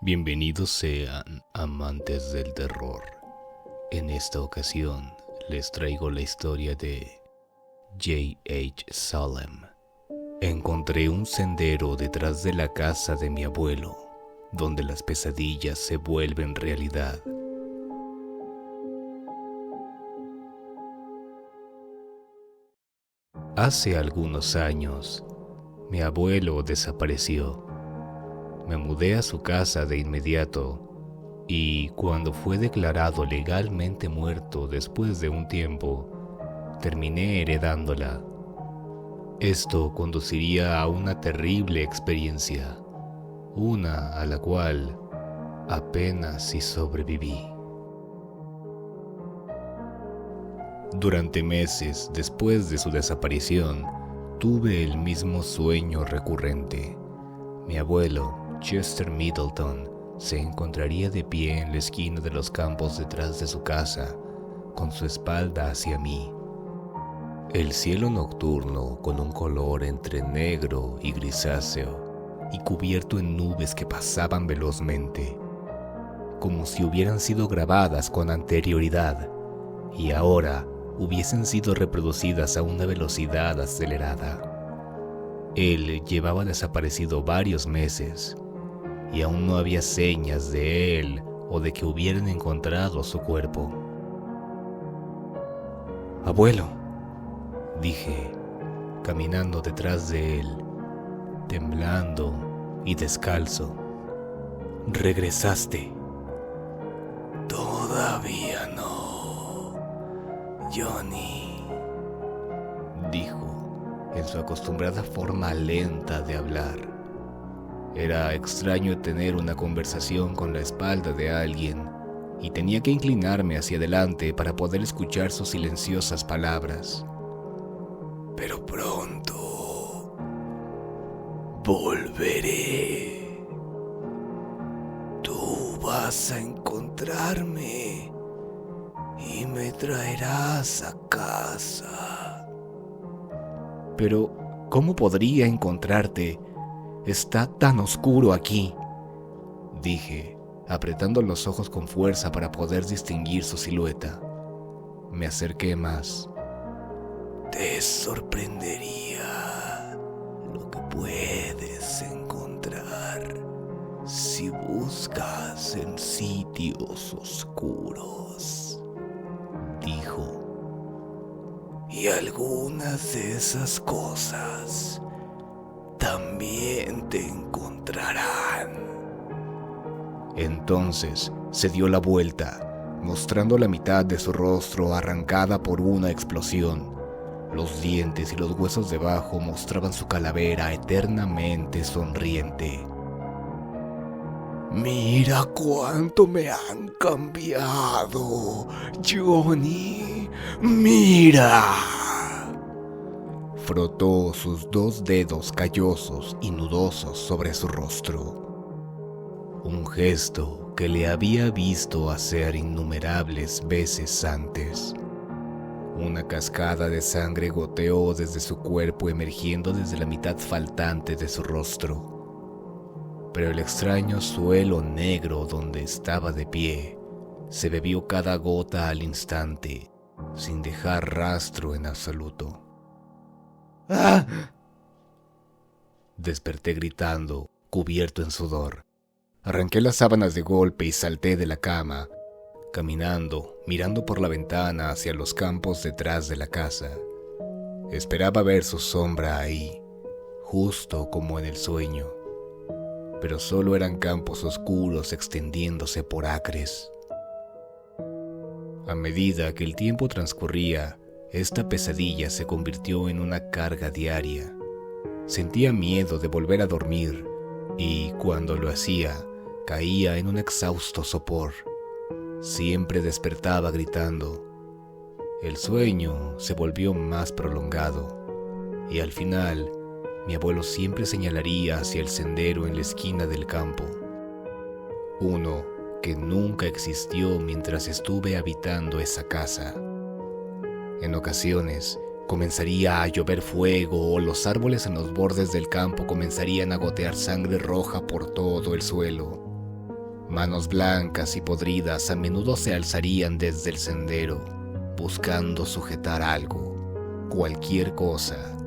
Bienvenidos sean amantes del terror. En esta ocasión les traigo la historia de J.H. Salem. Encontré un sendero detrás de la casa de mi abuelo, donde las pesadillas se vuelven realidad. Hace algunos años, mi abuelo desapareció. Me mudé a su casa de inmediato y cuando fue declarado legalmente muerto después de un tiempo, terminé heredándola. Esto conduciría a una terrible experiencia, una a la cual apenas si sobreviví. Durante meses después de su desaparición, tuve el mismo sueño recurrente. Mi abuelo, Chester Middleton, se encontraría de pie en la esquina de los campos detrás de su casa, con su espalda hacia mí. El cielo nocturno, con un color entre negro y grisáceo, y cubierto en nubes que pasaban velozmente, como si hubieran sido grabadas con anterioridad, y ahora hubiesen sido reproducidas a una velocidad acelerada. Él llevaba desaparecido varios meses y aún no había señas de él o de que hubieran encontrado su cuerpo. «Abuelo», dije, caminando detrás de él, temblando y descalzo. «¿Regresaste?» «Todavía no, Johnny», dijo en su acostumbrada forma lenta de hablar. Era extraño tener una conversación con la espalda de alguien y tenía que inclinarme hacia adelante para poder escuchar sus silenciosas palabras. «Pero pronto volveré. Tú vas a encontrarme y me traerás a casa». «Pero, ¿cómo podría encontrarte? Está tan oscuro aquí», dije, apretando los ojos con fuerza para poder distinguir su silueta. Me acerqué más. «Te sorprendería lo que puedes encontrar si buscas en sitios oscuros», dijo. «Y algunas de esas cosas también te encontrarán». Entonces se dio la vuelta, mostrando la mitad de su rostro arrancada por una explosión. Los dientes y los huesos debajo mostraban su calavera eternamente sonriente. «Mira cuánto me han cambiado, Johnny. ¡Mira!». Frotó sus 2 dedos callosos y nudosos sobre su rostro. Un gesto que le había visto hacer innumerables veces antes. Una cascada de sangre goteó desde su cuerpo, emergiendo desde la mitad faltante de su rostro. Pero el extraño suelo negro donde estaba de pie se bebió cada gota al instante, sin dejar rastro en absoluto. «¡Ah!». Desperté gritando, cubierto en sudor. Arranqué las sábanas de golpe y salté de la cama, caminando, mirando por la ventana hacia los campos detrás de la casa. Esperaba ver su sombra ahí, justo como en el sueño, pero solo eran campos oscuros extendiéndose por acres. A medida que el tiempo transcurría, esta pesadilla se convirtió en una carga diaria. Sentía miedo de volver a dormir y, cuando lo hacía, caía en un exhausto sopor. Siempre despertaba gritando. El sueño se volvió más prolongado y al final mi abuelo siempre señalaría hacia el sendero en la esquina del campo. Uno que nunca existió mientras estuve habitando esa casa. En ocasiones comenzaría a llover fuego o los árboles en los bordes del campo comenzarían a gotear sangre roja por todo el suelo. Manos blancas y podridas a menudo se alzarían desde el sendero, buscando sujetar algo, cualquier cosa,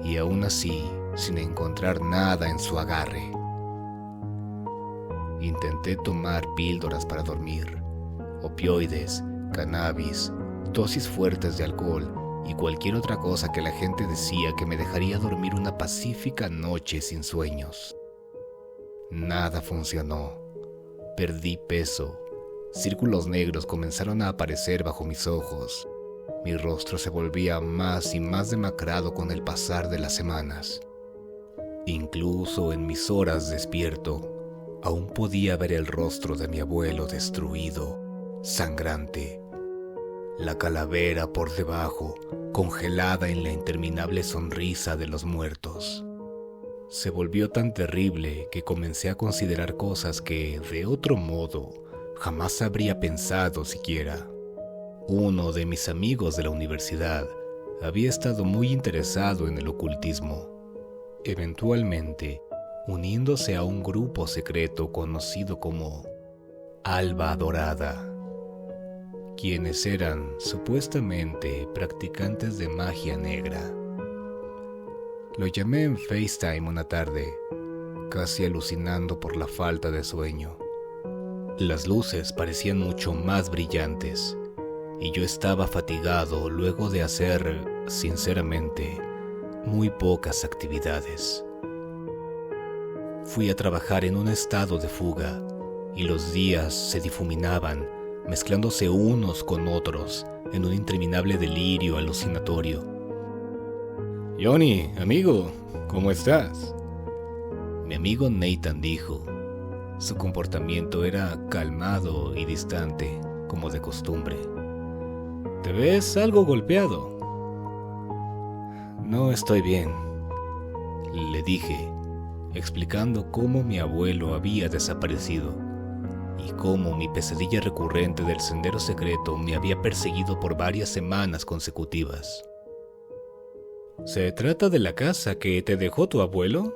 y aún así sin encontrar nada en su agarre. Intenté tomar píldoras para dormir, opioides, cannabis, dosis fuertes de alcohol y cualquier otra cosa que la gente decía que me dejaría dormir una pacífica noche sin sueños. Nada funcionó. Perdí peso. Círculos negros comenzaron a aparecer bajo mis ojos. Mi rostro se volvía más y más demacrado con el pasar de las semanas. Incluso en mis horas despierto, aún podía ver el rostro de mi abuelo destruido, sangrante. La calavera por debajo, congelada en la interminable sonrisa de los muertos. Se volvió tan terrible que comencé a considerar cosas que, de otro modo, jamás habría pensado siquiera. Uno de mis amigos de la universidad había estado muy interesado en el ocultismo, eventualmente uniéndose a un grupo secreto conocido como Alba Dorada, quienes eran supuestamente practicantes de magia negra. Lo llamé en FaceTime una tarde, casi alucinando por la falta de sueño. Las luces parecían mucho más brillantes, y yo estaba fatigado luego de hacer, sinceramente, muy pocas actividades. Fui a trabajar en un estado de fuga, y los días se difuminaban, mezclándose unos con otros en un interminable delirio alucinatorio. «Johnny, amigo, ¿cómo estás?», mi amigo Nathan dijo. Su comportamiento era calmado y distante, como de costumbre. «Te ves algo golpeado». «No estoy bien», le dije, explicando cómo mi abuelo había desaparecido y cómo mi pesadilla recurrente del sendero secreto me había perseguido por varias semanas consecutivas. «¿Se trata de la casa que te dejó tu abuelo?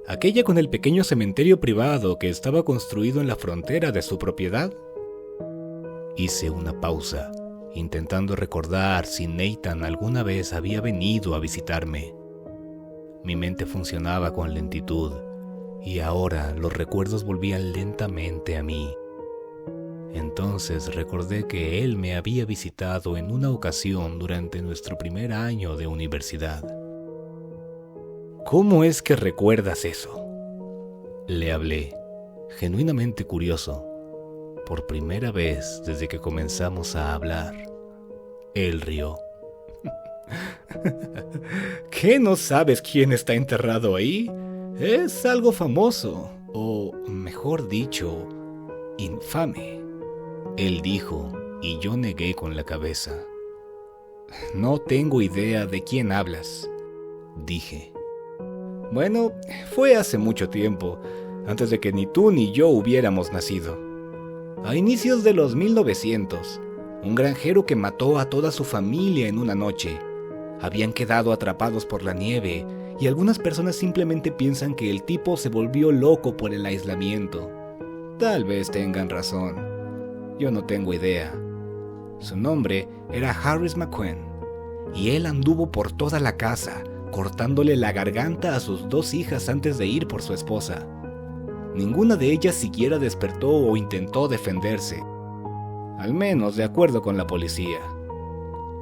¿Aquella con el pequeño cementerio privado que estaba construido en la frontera de su propiedad?». Hice una pausa, intentando recordar si Nathan alguna vez había venido a visitarme. Mi mente funcionaba con lentitud, y ahora los recuerdos volvían lentamente a mí. Entonces recordé que él me había visitado en una ocasión durante nuestro primer año de universidad. «¿Cómo es que recuerdas eso?», le hablé, genuinamente curioso, por primera vez desde que comenzamos a hablar. Él rió. «¿Qué, no sabes quién está enterrado ahí? Es algo famoso, o mejor dicho, infame», él dijo, y yo negué con la cabeza. «No tengo idea de quién hablas», dije. «Bueno, fue hace mucho tiempo, antes de que ni tú ni yo hubiéramos nacido. A inicios de los 1900, un granjero que mató a toda su familia en una noche. Habían quedado atrapados por la nieve, y algunas personas simplemente piensan que el tipo se volvió loco por el aislamiento. Tal vez tengan razón. Yo no tengo idea. Su nombre era Harris McQueen, y él anduvo por toda la casa, cortándole la garganta a sus 2 hijas antes de ir por su esposa. Ninguna de ellas siquiera despertó o intentó defenderse, al menos de acuerdo con la policía.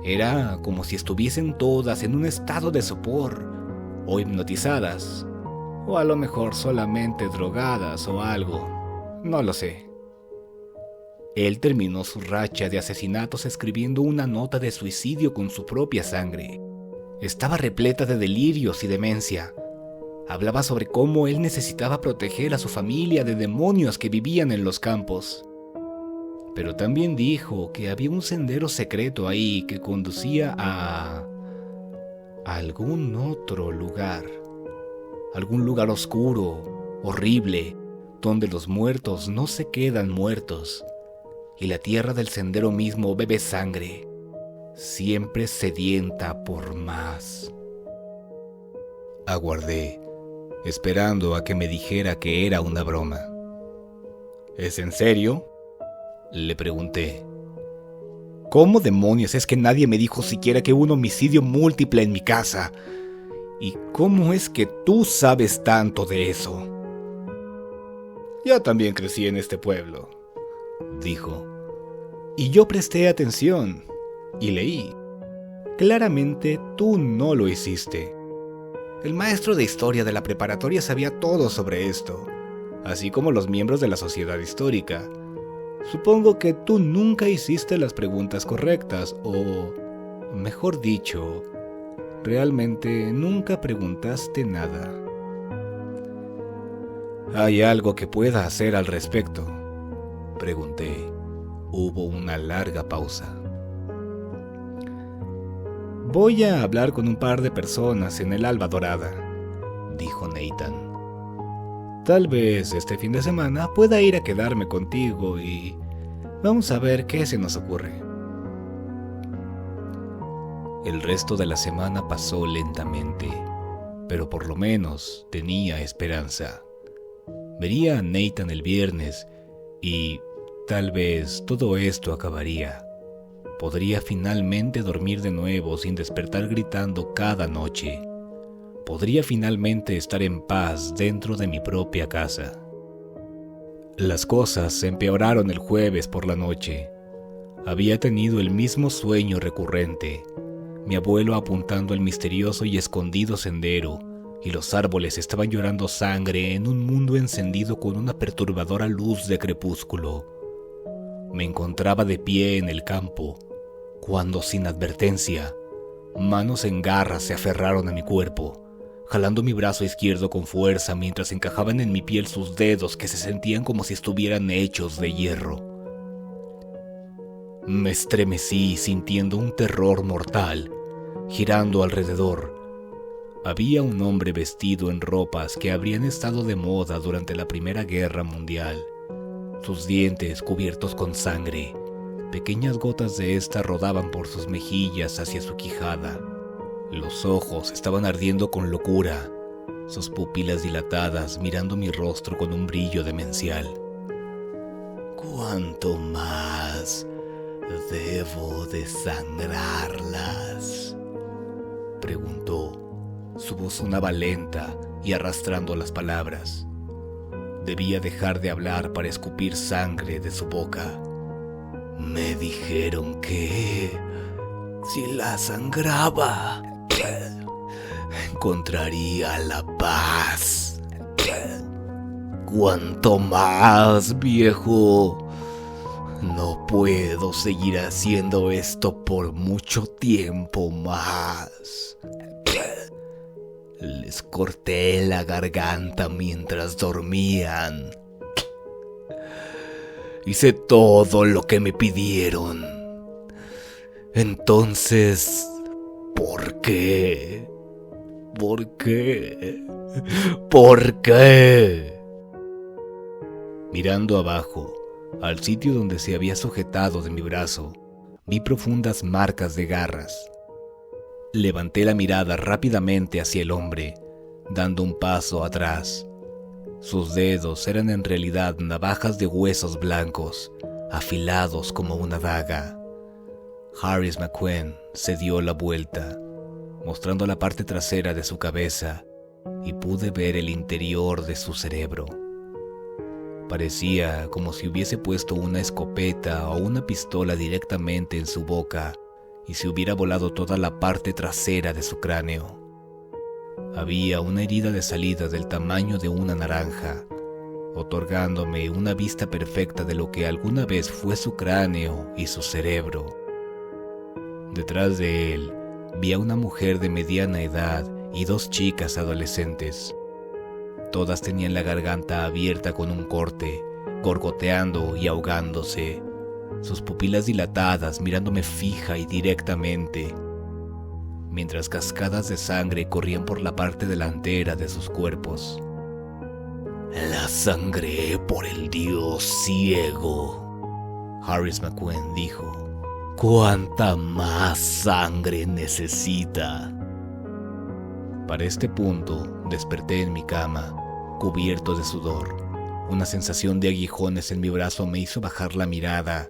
Era como si estuviesen todas en un estado de sopor, o hipnotizadas, o a lo mejor solamente drogadas o algo, no lo sé. Él terminó su racha de asesinatos escribiendo una nota de suicidio con su propia sangre. Estaba repleta de delirios y demencia. Hablaba sobre cómo él necesitaba proteger a su familia de demonios que vivían en los campos. Pero también dijo que había un sendero secreto ahí que conducía a algún otro lugar. Algún lugar oscuro, horrible, donde los muertos no se quedan muertos, y la tierra del sendero mismo bebe sangre, siempre sedienta por más. Aguardé, esperando a que me dijera que era una broma. ¿Es en serio?, le pregunté. ¿Cómo demonios es que nadie me dijo siquiera que hubo un homicidio múltiple en mi casa? ¿Y cómo es que tú sabes tanto de eso? Yo también crecí en este pueblo, dijo. Y yo presté atención y leí. Claramente tú no lo hiciste. El maestro de historia de la preparatoria sabía todo sobre esto, así como los miembros de la sociedad histórica. Supongo que tú nunca hiciste las preguntas correctas, o, mejor dicho, realmente nunca preguntaste nada. ¿Hay algo que pueda hacer al respecto?, pregunté. Hubo una larga pausa. Voy a hablar con un par de personas en el Alba Dorada, dijo Nathan. Tal vez este fin de semana pueda ir a quedarme contigo y vamos a ver qué se nos ocurre. El resto de la semana pasó lentamente, pero por lo menos tenía esperanza. Vería a Nathan el viernes y tal vez todo esto acabaría. Podría finalmente dormir de nuevo sin despertar gritando cada noche. Podría finalmente estar en paz dentro de mi propia casa. Las cosas se empeoraron el jueves por la noche. Había tenido el mismo sueño recurrente, mi abuelo apuntando el misterioso y escondido sendero, y los árboles estaban llorando sangre en un mundo encendido con una perturbadora luz de crepúsculo. Me encontraba de pie en el campo, cuando sin advertencia, manos en garras se aferraron a mi cuerpo, jalando mi brazo izquierdo con fuerza mientras encajaban en mi piel sus dedos que se sentían como si estuvieran hechos de hierro. Me estremecí sintiendo un terror mortal, girando alrededor. Había un hombre vestido en ropas que habrían estado de moda durante la Primera Guerra Mundial. Sus dientes cubiertos con sangre, pequeñas gotas de esta rodaban por sus mejillas hacia su quijada. Los ojos estaban ardiendo con locura, sus pupilas dilatadas mirando mi rostro con un brillo demencial. ¿Cuánto más debo desangrarlas?, preguntó. Su voz sonaba lenta y arrastrando las palabras. Debía dejar de hablar para escupir sangre de su boca. Me dijeron que si la sangraba, encontraría la paz. ¿Cuánto más, viejo? No puedo seguir haciendo esto por mucho tiempo más. Les corté la garganta mientras dormían. Hice todo lo que me pidieron. Entonces, ¿por qué? ¿Por qué? ¿Por qué? Mirando abajo, al sitio donde se había sujetado de mi brazo, vi profundas marcas de garras. Levanté la mirada rápidamente hacia el hombre, dando un paso atrás. Sus dedos eran en realidad navajas de huesos blancos, afilados como una daga. Harris McQueen se dio la vuelta, mostrando la parte trasera de su cabeza, y pude ver el interior de su cerebro. Parecía como si hubiese puesto una escopeta o una pistola directamente en su boca y se hubiera volado toda la parte trasera de su cráneo. Había una herida de salida del tamaño de una naranja, otorgándome una vista perfecta de lo que alguna vez fue su cráneo y su cerebro. Detrás de él vi a una mujer de mediana edad y dos chicas adolescentes. Todas tenían la garganta abierta con un corte, gorgoteando y ahogándose, sus pupilas dilatadas mirándome fija y directamente, mientras cascadas de sangre corrían por la parte delantera de sus cuerpos. La sangré por el dios ciego, Harris McQueen dijo. ¿Cuánta más sangre necesita? Para este punto, desperté en mi cama, cubierto de sudor. Una sensación de aguijones en mi brazo me hizo bajar la mirada,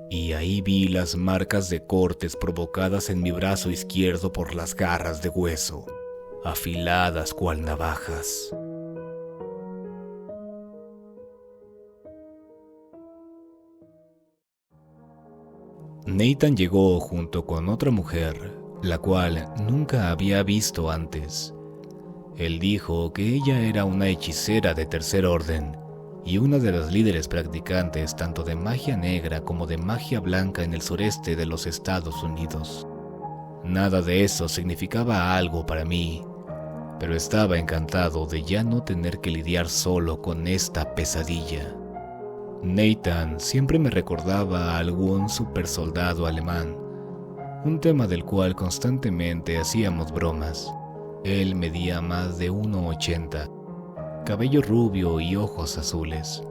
y ahí vi las marcas de cortes provocadas en mi brazo izquierdo por las garras de hueso, afiladas cual navajas. Nathan llegó junto con otra mujer, la cual nunca había visto antes. Él dijo que ella era una hechicera de tercer orden y una de las líderes practicantes tanto de magia negra como de magia blanca en el sureste de los Estados Unidos. Nada de eso significaba algo para mí, pero estaba encantado de ya no tener que lidiar solo con esta pesadilla. Nathan siempre me recordaba a algún supersoldado alemán, un tema del cual constantemente hacíamos bromas. Él medía más de 1,80, cabello rubio y ojos azules.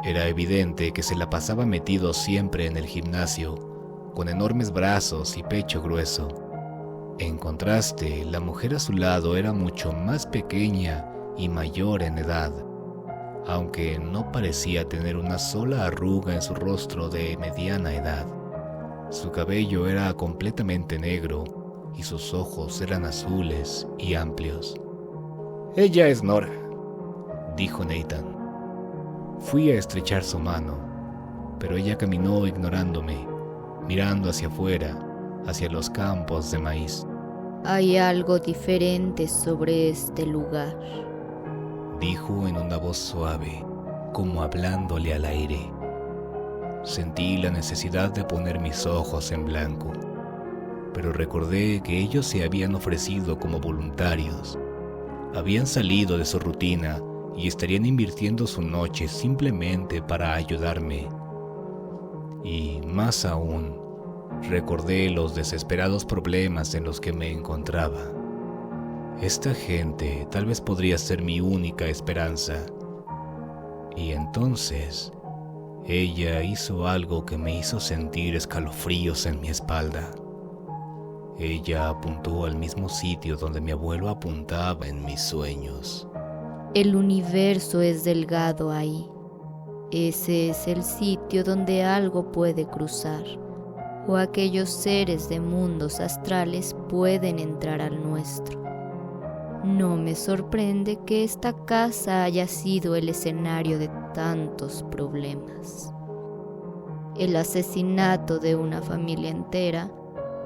Era evidente que se la pasaba metido siempre en el gimnasio, con enormes brazos y pecho grueso. En contraste, la mujer a su lado era mucho más pequeña y mayor en edad, aunque no parecía tener una sola arruga en su rostro de mediana edad. Su cabello era completamente negro y sus ojos eran azules y amplios. «Ella es Nora», dijo Nathan. Fui a estrechar su mano, pero ella caminó ignorándome, mirando hacia afuera, hacia los campos de maíz. «Hay algo diferente sobre este lugar», dijo en una voz suave, como hablándole al aire. Sentí la necesidad de poner mis ojos en blanco, pero recordé que ellos se habían ofrecido como voluntarios. Habían salido de su rutina y estarían invirtiendo su noche simplemente para ayudarme. Y más aún, recordé los desesperados problemas en los que me encontraba. Esta gente tal vez podría ser mi única esperanza. Y entonces, ella hizo algo que me hizo sentir escalofríos en mi espalda. Ella apuntó al mismo sitio donde mi abuelo apuntaba en mis sueños. «El universo es delgado ahí. Ese es el sitio donde algo puede cruzar, o aquellos seres de mundos astrales pueden entrar al nuestro. No me sorprende que esta casa haya sido el escenario de tantos problemas. El asesinato de una familia entera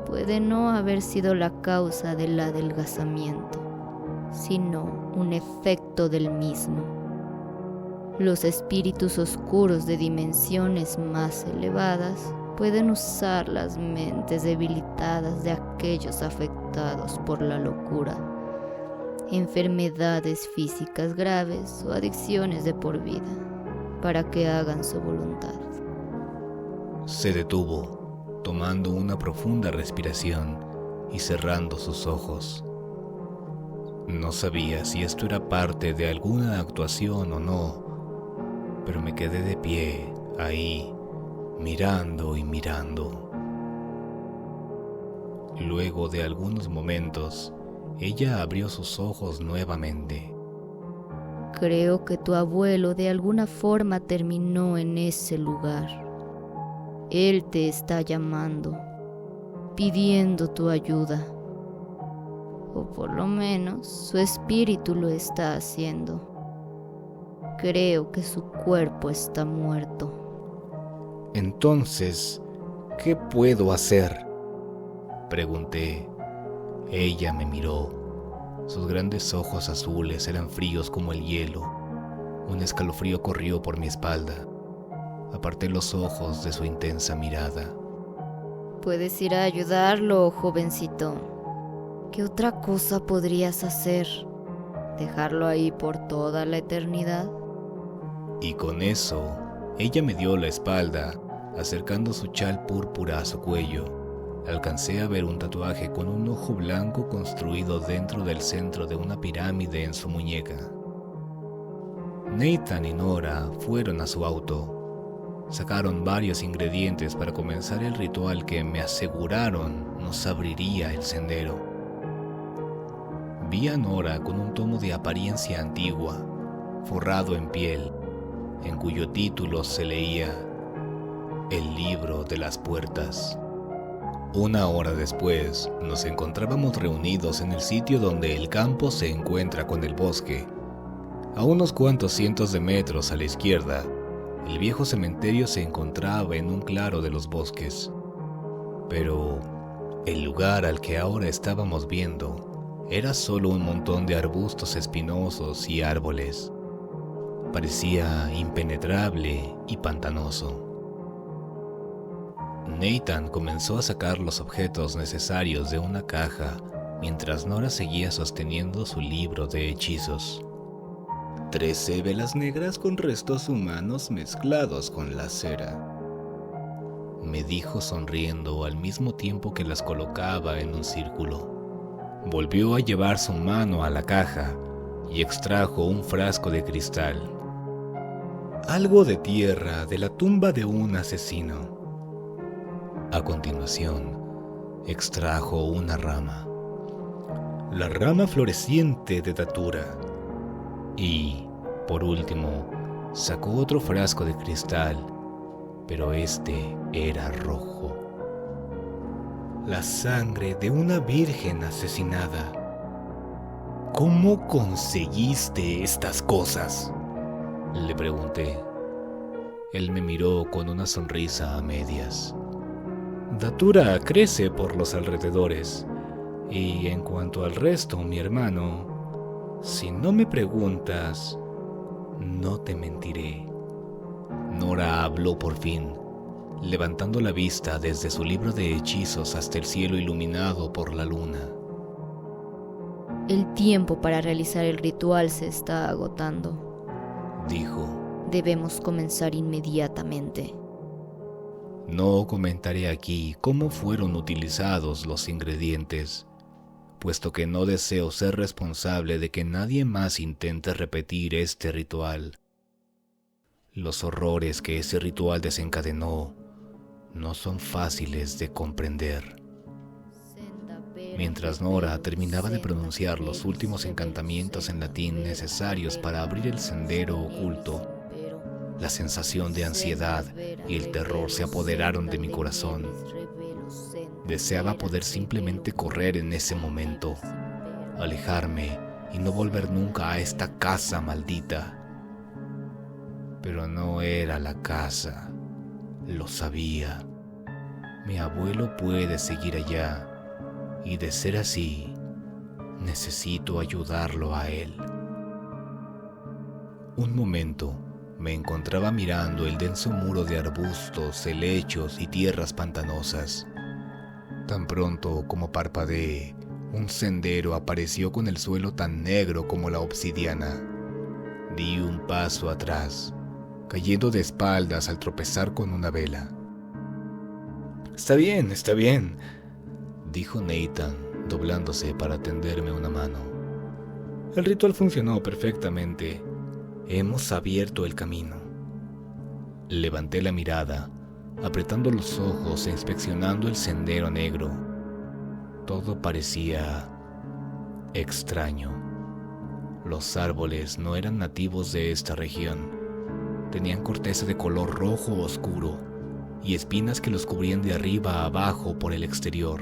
puede no haber sido la causa del adelgazamiento, sino un efecto del mismo. Los espíritus oscuros de dimensiones más elevadas pueden usar las mentes debilitadas de aquellos afectados por la locura, enfermedades físicas graves o adicciones de por vida, para que hagan su voluntad». Se detuvo, tomando una profunda respiración y cerrando sus ojos. No sabía si esto era parte de alguna actuación o no, pero me quedé de pie, ahí, mirando y mirando. Luego de algunos momentos, ella abrió sus ojos nuevamente. «Creo que tu abuelo de alguna forma terminó en ese lugar. Él te está llamando, pidiendo tu ayuda. O por lo menos su espíritu lo está haciendo. Creo que su cuerpo está muerto». «Entonces, ¿qué puedo hacer?», pregunté. Ella me miró. Sus grandes ojos azules eran fríos como el hielo. Un escalofrío corrió por mi espalda. Aparté los ojos de su intensa mirada. «Puedes ir a ayudarlo, jovencito. ¿Qué otra cosa podrías hacer? ¿Dejarlo ahí por toda la eternidad?». Y con eso, ella me dio la espalda, acercando su chal púrpura a su cuello. Alcancé a ver un tatuaje con un ojo blanco construido dentro del centro de una pirámide en su muñeca. Nathan y Nora fueron a su auto. Sacaron varios ingredientes para comenzar el ritual que me aseguraron nos abriría el sendero. Vi a Nora con un tomo de apariencia antigua, forrado en piel, en cuyo título se leía El libro de las puertas. Una hora después, nos encontrábamos reunidos en el sitio donde el campo se encuentra con el bosque. A unos cuantos cientos de metros a la izquierda, el viejo cementerio se encontraba en un claro de los bosques. Pero el lugar al que ahora estábamos viendo era solo un montón de arbustos espinosos y árboles. Parecía impenetrable y pantanoso. Nathan comenzó a sacar los objetos necesarios de una caja mientras Nora seguía sosteniendo su libro de hechizos. 13 velas negras con restos humanos mezclados con la cera, me dijo sonriendo al mismo tiempo que las colocaba en un círculo. Volvió a llevar su mano a la caja y extrajo un frasco de cristal. Algo de tierra de la tumba de un asesino. A continuación, extrajo una rama. La rama floreciente de datura. Y, por último, sacó otro frasco de cristal, pero este era rojo. La sangre de una virgen asesinada. ¿Cómo conseguiste estas cosas?, le pregunté. Él me miró con una sonrisa a medias. Datura crece por los alrededores, y en cuanto al resto, mi hermano, si no me preguntas, no te mentiré. Nora habló por fin, levantando la vista desde su libro de hechizos hasta el cielo iluminado por la luna. El tiempo para realizar el ritual se está agotando, dijo. Debemos comenzar inmediatamente. No comentaré aquí cómo fueron utilizados los ingredientes, puesto que no deseo ser responsable de que nadie más intente repetir este ritual. Los horrores que ese ritual desencadenó no son fáciles de comprender. Mientras Nora terminaba de pronunciar los últimos encantamientos en latín necesarios para abrir el sendero oculto, la sensación de ansiedad y el terror se apoderaron de mi corazón. Deseaba poder simplemente correr en ese momento, alejarme y no volver nunca a esta casa maldita. Pero no era la casa, lo sabía. Mi abuelo puede seguir allá, y de ser así, necesito ayudarlo a él. Un momento, me encontraba mirando el denso muro de arbustos, helechos y tierras pantanosas. Tan pronto como parpadeé, un sendero apareció con el suelo tan negro como la obsidiana. Di un paso atrás, cayendo de espaldas al tropezar con una vela. Está bien, dijo Nathan, doblándose para tenderme una mano. El ritual funcionó perfectamente. Hemos abierto el camino. Levanté la mirada, apretando los ojos e inspeccionando el sendero negro. Todo parecía extraño. Los árboles no eran nativos de esta región. Tenían corteza de color rojo oscuro y espinas que los cubrían de arriba a abajo por el exterior.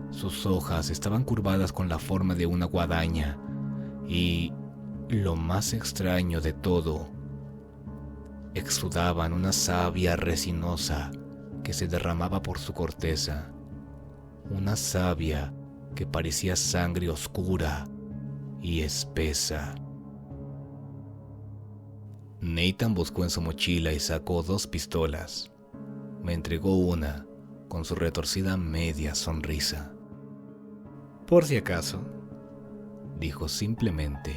Sus hojas estaban curvadas con la forma de una guadaña y, lo más extraño de todo, exudaban una savia resinosa que se derramaba por su corteza. Una savia que parecía sangre oscura y espesa. Nathan buscó en su mochila y sacó 2 pistolas. Me entregó una con su retorcida media sonrisa. Por si acaso, dijo simplemente.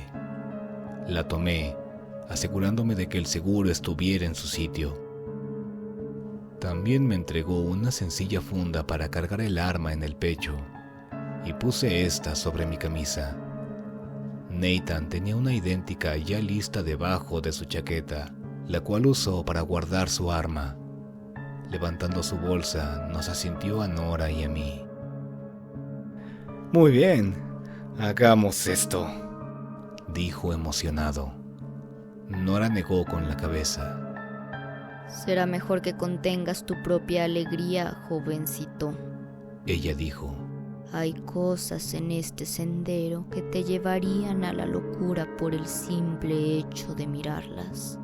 La tomé, asegurándome de que el seguro estuviera en su sitio. También me entregó una sencilla funda para cargar el arma en el pecho, y puse esta sobre mi camisa. Nathan tenía una idéntica ya lista debajo de su chaqueta, la cual usó para guardar su arma. Levantando su bolsa, nos asintió a Nora y a mí. Muy bien, hagamos esto, dijo emocionado. Nora negó con la cabeza. Será mejor que contengas tu propia alegría, jovencito. Ella dijo. Hay cosas en este sendero que te llevarían a la locura por el simple hecho de mirarlas.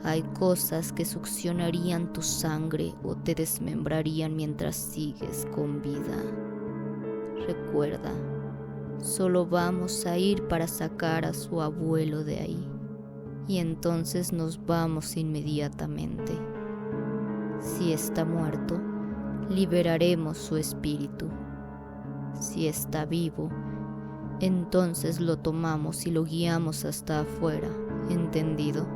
Hay cosas que succionarían tu sangre o te desmembrarían mientras sigues con vida. Recuerda, solo vamos a ir para sacar a su abuelo de ahí. Y entonces nos vamos inmediatamente. Si está muerto, liberaremos su espíritu. Si está vivo, entonces lo tomamos y lo guiamos hasta afuera, ¿entendido?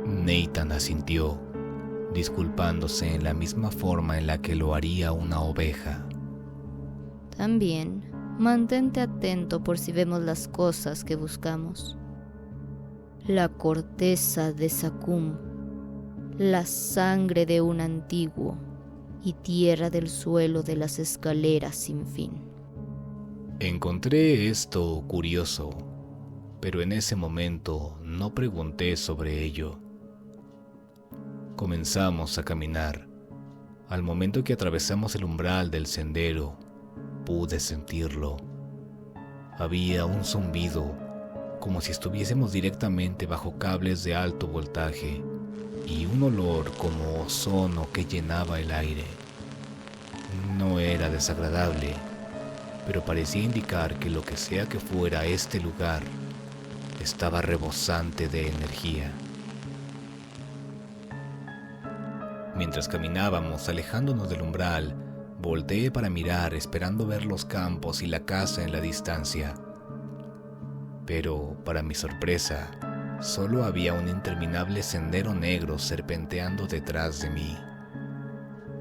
Nathan asintió, disculpándose en la misma forma en la que lo haría una oveja. También, mantente atento por si vemos las cosas que buscamos. La corteza de Sacum, la sangre de un antiguo y tierra del suelo de las escaleras sin fin. Encontré esto curioso, pero en ese momento no pregunté sobre ello. Comenzamos a caminar. Al momento que atravesamos el umbral del sendero, pude sentirlo. Había un zumbido, como si estuviésemos directamente bajo cables de alto voltaje, y un olor como ozono que llenaba el aire. No era desagradable, pero parecía indicar que lo que sea que fuera este lugar estaba rebosante de energía. Mientras caminábamos alejándonos del umbral, volteé para mirar esperando ver los campos y la casa en la distancia. Pero, para mi sorpresa, solo había un interminable sendero negro serpenteando detrás de mí,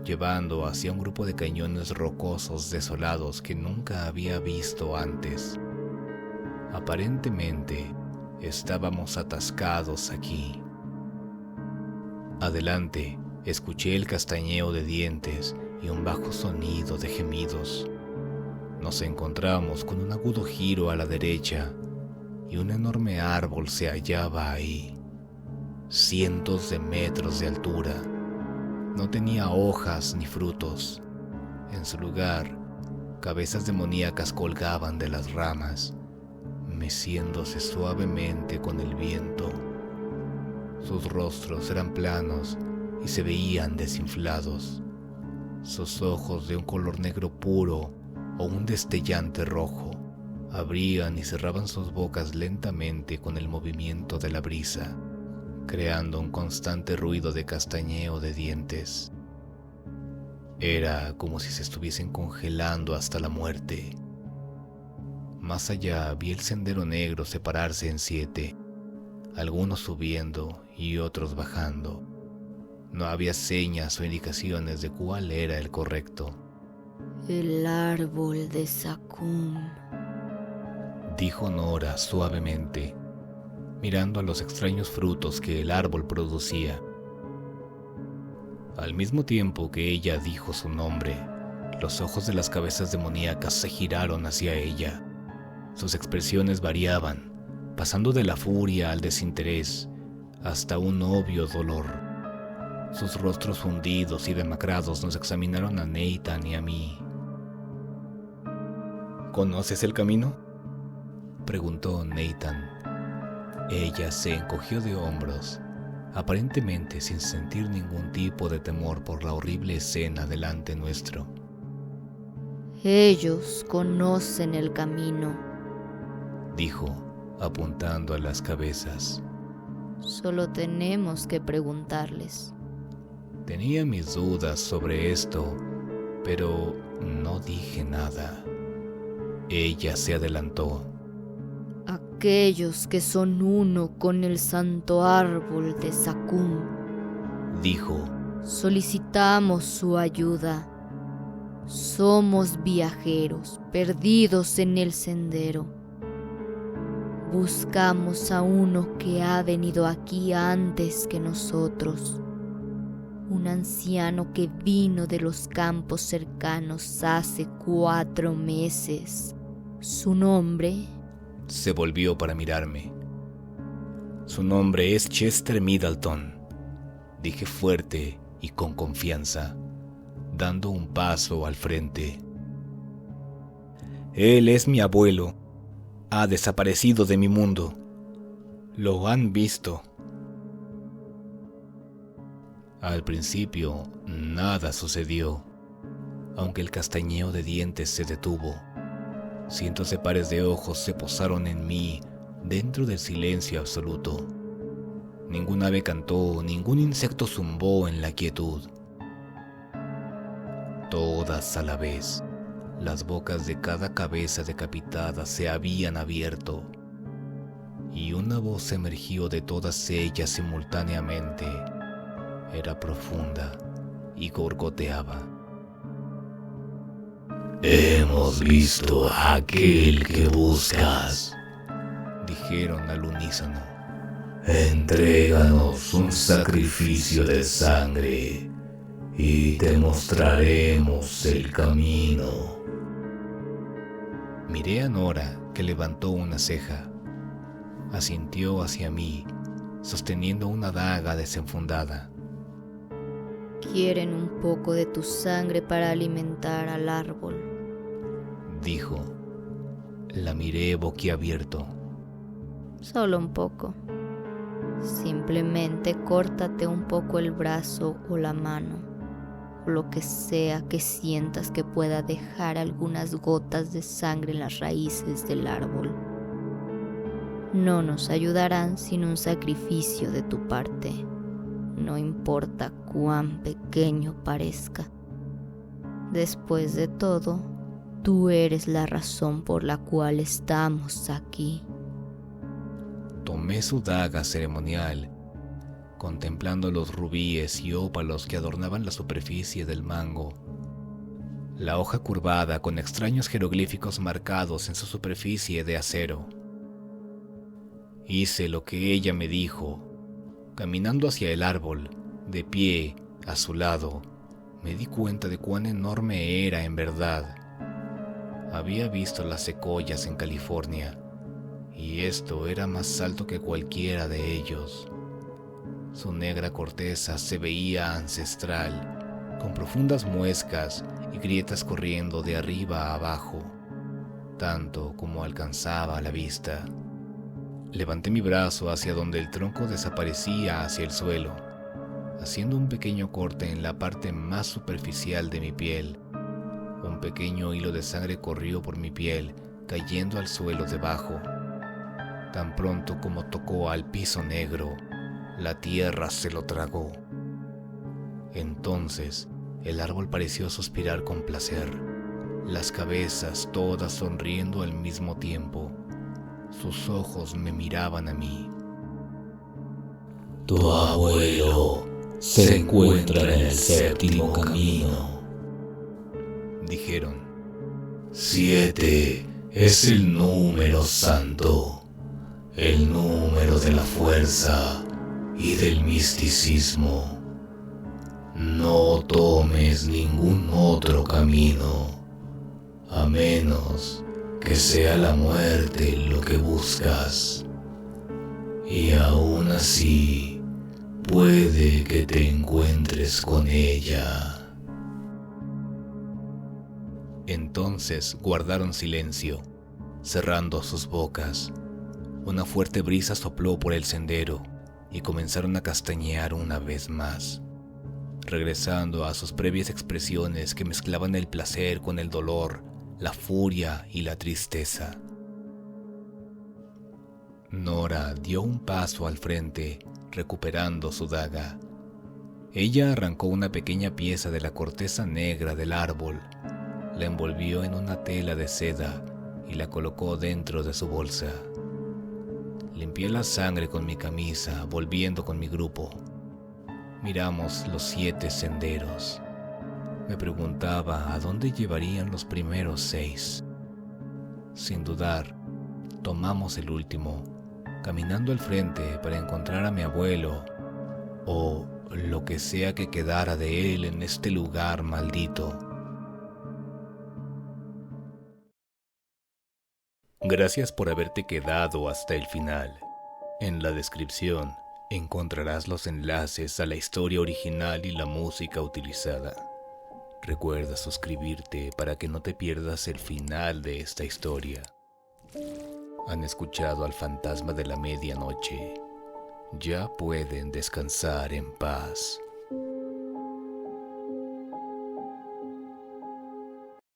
llevando hacia un grupo de cañones rocosos desolados que nunca había visto antes. Aparentemente, estábamos atascados aquí. Adelante, escuché el castañeo de dientes y un bajo sonido de gemidos. Nos encontramos con un agudo giro a la derecha y un enorme árbol se hallaba ahí, cientos de metros de altura. No tenía hojas ni frutos. En su lugar, cabezas demoníacas colgaban de las ramas, meciéndose suavemente con el viento. Sus rostros eran planos y se veían desinflados. Sus ojos de un color negro puro o un destellante rojo abrían y cerraban sus bocas lentamente con el movimiento de la brisa, creando un constante ruido de castañeo de dientes. Era como si se estuviesen congelando hasta la muerte. Más allá vi el sendero negro separarse en 7, algunos subiendo y otros bajando. No había señas o indicaciones de cuál era el correcto. El árbol de Sacum, dijo Nora suavemente, mirando a los extraños frutos que el árbol producía. Al mismo tiempo que ella dijo su nombre, los ojos de las cabezas demoníacas se giraron hacia ella. Sus expresiones variaban, pasando de la furia al desinterés, hasta un obvio dolor. Sus rostros hundidos y demacrados nos examinaron a Nathan y a mí. ¿Conoces el camino?, preguntó Nathan. Ella se encogió de hombros, aparentemente sin sentir ningún tipo de temor por la horrible escena delante nuestro. Ellos conocen el camino, dijo, apuntando a las cabezas. Solo tenemos que preguntarles. Tenía mis dudas sobre esto, pero no dije nada. Ella se adelantó. Aquellos que son uno con el santo árbol de Sacum, dijo, solicitamos su ayuda. Somos viajeros perdidos en el sendero. Buscamos a uno que ha venido aquí antes que nosotros. Un anciano que vino de los campos cercanos hace 4 meses. Su nombre... Se volvió para mirarme. Su nombre es Chester Middleton, dije fuerte y con confianza, dando un paso al frente. Él es mi abuelo. Ha desaparecido de mi mundo. Lo han visto. Al principio, nada sucedió, aunque el castañeo de dientes se detuvo. Cientos de pares de ojos se posaron en mí dentro del silencio absoluto. Ningún ave cantó, ningún insecto zumbó en la quietud. Todas a la vez, las bocas de cada cabeza decapitada se habían abierto, y una voz emergió de todas ellas simultáneamente. Era profunda y gorgoteaba. Hemos visto a aquel que buscas, dijeron al unísono. Entréganos un sacrificio de sangre y te mostraremos el camino. Miré a Nora, que levantó una ceja. Asintió hacia mí, sosteniendo una daga desenfundada. Quieren un poco de tu sangre para alimentar al árbol, dijo. La miré boquiabierto. Solo un poco. Simplemente córtate un poco el brazo o la mano, o lo que sea que sientas que pueda dejar algunas gotas de sangre en las raíces del árbol. No nos ayudarán sin un sacrificio de tu parte, no importa cuán pequeño parezca. Después de todo, tú eres la razón por la cual estamos aquí. Tomé su daga ceremonial, contemplando los rubíes y ópalos que adornaban la superficie del mango. La hoja curvada con extraños jeroglíficos marcados en su superficie de acero. Hice lo que ella me dijo. Caminando hacia el árbol, de pie, a su lado, me di cuenta de cuán enorme era en verdad. Había visto las secoyas en California, y esto era más alto que cualquiera de ellos. Su negra corteza se veía ancestral, con profundas muescas y grietas corriendo de arriba a abajo, tanto como alcanzaba la vista. Levanté mi brazo hacia donde el tronco desaparecía hacia el suelo, haciendo un pequeño corte en la parte más superficial de mi piel. Un pequeño hilo de sangre corrió por mi piel, cayendo al suelo debajo. Tan pronto como tocó al piso negro, la tierra se lo tragó. Entonces, el árbol pareció suspirar con placer, las cabezas todas sonriendo al mismo tiempo. Sus ojos me miraban a mí. Tu abuelo se encuentra en el séptimo camino, dijeron. 7 es el número santo, el número de la fuerza y del misticismo. No tomes ningún otro camino, a menos que sea la muerte lo que buscas. Y aún así, puede que te encuentres con ella. Entonces guardaron silencio, cerrando sus bocas. Una fuerte brisa sopló por el sendero y comenzaron a castañear una vez más, regresando a sus previas expresiones que mezclaban el placer con el dolor, la furia y la tristeza. Nora dio un paso al frente, recuperando su daga. Ella arrancó una pequeña pieza de la corteza negra del árbol, la envolvió en una tela de seda y la colocó dentro de su bolsa. Limpié la sangre con mi camisa, volviendo con mi grupo. Miramos los 7 senderos. Me preguntaba a dónde llevarían los primeros 6. Sin dudar, tomamos el último, caminando al frente para encontrar a mi abuelo, o lo que sea que quedara de él en este lugar maldito. Gracias por haberte quedado hasta el final. En la descripción encontrarás los enlaces a la historia original y la música utilizada. Recuerda suscribirte para que no te pierdas el final de esta historia. Han escuchado al fantasma de la medianoche. Ya pueden descansar en paz.